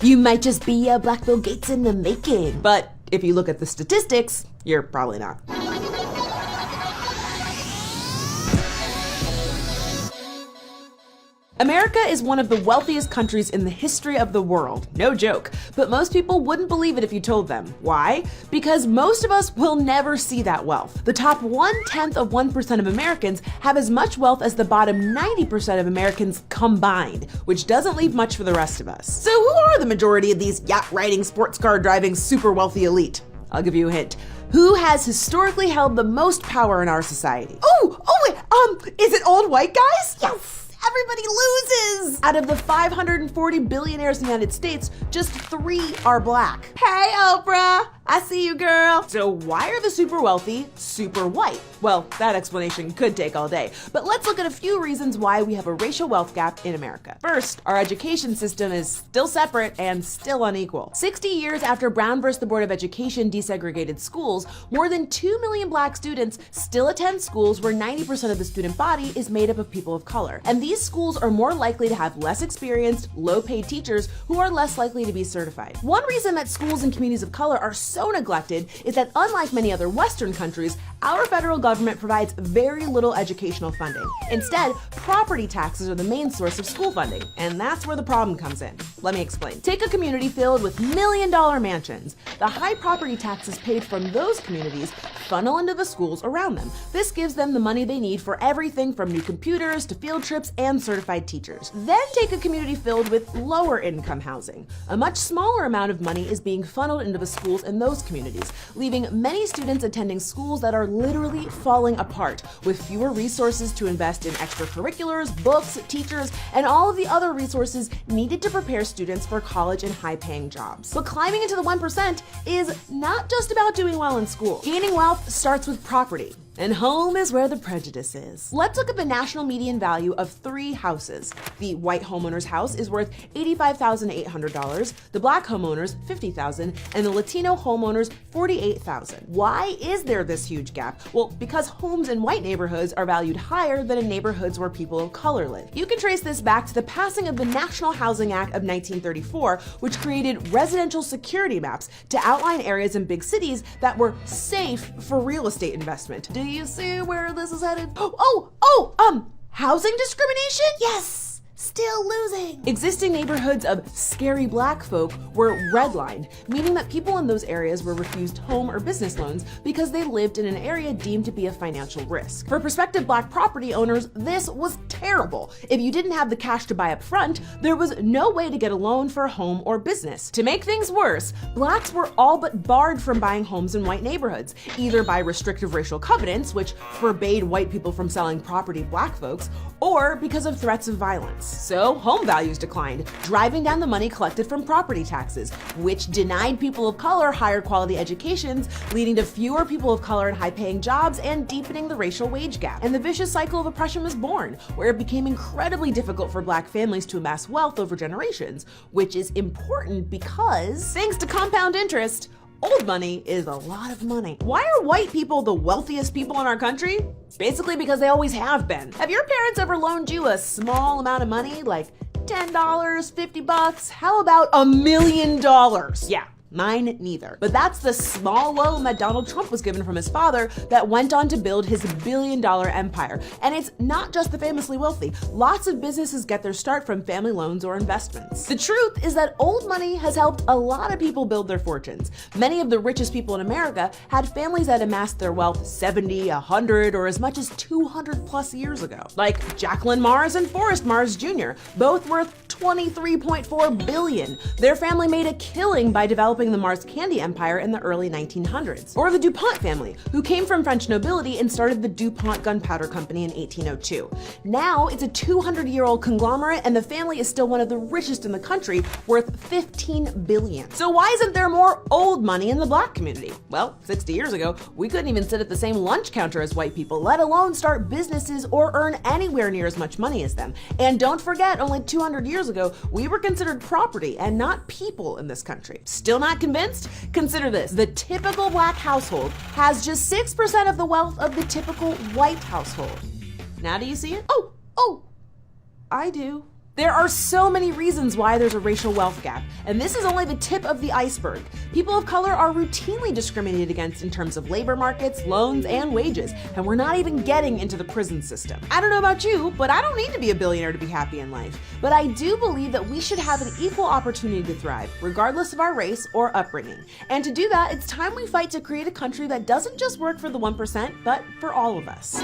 You might just be a Black Bill Gates in the making. But if you look at the statistics, you're probably not. America is one of the wealthiest countries in the history of the world, no joke, but most people wouldn't believe it if you told them. Why? Because most of us will never see that wealth. The top 0.1% of Americans have as much wealth as the bottom 90% of Americans combined, which doesn't leave much for the rest of us. So who are the majority of these yacht-riding, sports car driving, super wealthy elite? I'll give you a hint. Who has historically held the most power in our society? Wait, is it old white guys? Yes! Everybody loses! Out of the 540 billionaires in the United States, just 3 are Black. Hey, Oprah! I see you, girl. So why are the super wealthy super white? Well, that explanation could take all day, but let's look at a few reasons why we have a racial wealth gap in America. First, our education system is still separate and still unequal. 60 years after Brown versus the Board of Education desegregated schools, more than 2 million Black students still attend schools where 90% of the student body is made up of people of color. And these schools are more likely to have less experienced, low-paid teachers who are less likely to be certified. One reason that schools in communities of color are so neglected is that unlike many other Western countries, our federal government provides very little educational funding. Instead, property taxes are the main source of school funding, and that's where the problem comes in. Let me explain. Take a community filled with million-dollar mansions. The high property taxes paid from those communities funnel into the schools around them. This gives them the money they need for everything from new computers to field trips and certified teachers. Then take a community filled with lower income housing. A much smaller amount of money is being funneled into the schools in those communities, leaving many students attending schools that are literally falling apart, with fewer resources to invest in extracurriculars, books, teachers, and all of the other resources needed to prepare students for college and high-paying jobs. But climbing into the 1% is not just about doing well in school. Gaining wealth starts with property. And home is where the prejudice is. Let's look at the national median value of 3 houses. The white homeowner's house is worth $85,800, the Black homeowner's $50,000, and the Latino homeowner's $48,000. Why is there this huge gap? Well, because homes in white neighborhoods are valued higher than in neighborhoods where people of color live. You can trace this back to the passing of the National Housing Act of 1934, which created residential security maps to outline areas in big cities that were safe for real estate investment. Do you see where this is headed? Housing discrimination? Yes! Still losing. Existing neighborhoods of scary Black folk were redlined, meaning that people in those areas were refused home or business loans because they lived in an area deemed to be a financial risk. For prospective Black property owners, this was terrible. If you didn't have the cash to buy up front, there was no way to get a loan for a home or business. To make things worse, Blacks were all but barred from buying homes in white neighborhoods, either by restrictive racial covenants, which forbade white people from selling property to Black folks, or because of threats of violence. So home values declined, driving down the money collected from property taxes, which denied people of color higher quality educations, leading to fewer people of color in high-paying jobs and deepening the racial wage gap. And the vicious cycle of oppression was born, where it became incredibly difficult for Black families to amass wealth over generations, which is important because, thanks to compound interest, old money is a lot of money. Why are white people the wealthiest people in our country? Basically because they always have been. Have your parents ever loaned you a small amount of money, like $10, $50? How about $1 million? Yeah. Mine neither. But that's the small loan that Donald Trump was given from his father that went on to build his billion-dollar empire. And it's not just the famously wealthy. Lots of businesses get their start from family loans or investments. The truth is that old money has helped a lot of people build their fortunes. Many of the richest people in America had families that amassed their wealth 70, 100, or as much as 200 plus years ago. Like Jacqueline Mars and Forrest Mars Jr., both worth $23.4 billion. Their family made a killing by developing the Mars candy empire in the early 1900s. Or the DuPont family, who came from French nobility and started the DuPont Gunpowder Company in 1802. Now it's a 200-year-old conglomerate, and the family is still one of the richest in the country, worth $15 billion. So why isn't there more old money in the Black community? Well, 60 years ago, we couldn't even sit at the same lunch counter as white people, let alone start businesses or earn anywhere near as much money as them. And don't forget, only 200 years ago, we were considered property and not people in this country. Still not convinced? Consider this. The typical Black household has just 6% of the wealth of the typical white household. Now do you see it? Oh, I do. There are so many reasons why there's a racial wealth gap, and this is only the tip of the iceberg. People of color are routinely discriminated against in terms of labor markets, loans, and wages, and we're not even getting into the prison system. I don't know about you, but I don't need to be a billionaire to be happy in life. But I do believe that we should have an equal opportunity to thrive, regardless of our race or upbringing. And to do that, it's time we fight to create a country that doesn't just work for the 1%, but for all of us.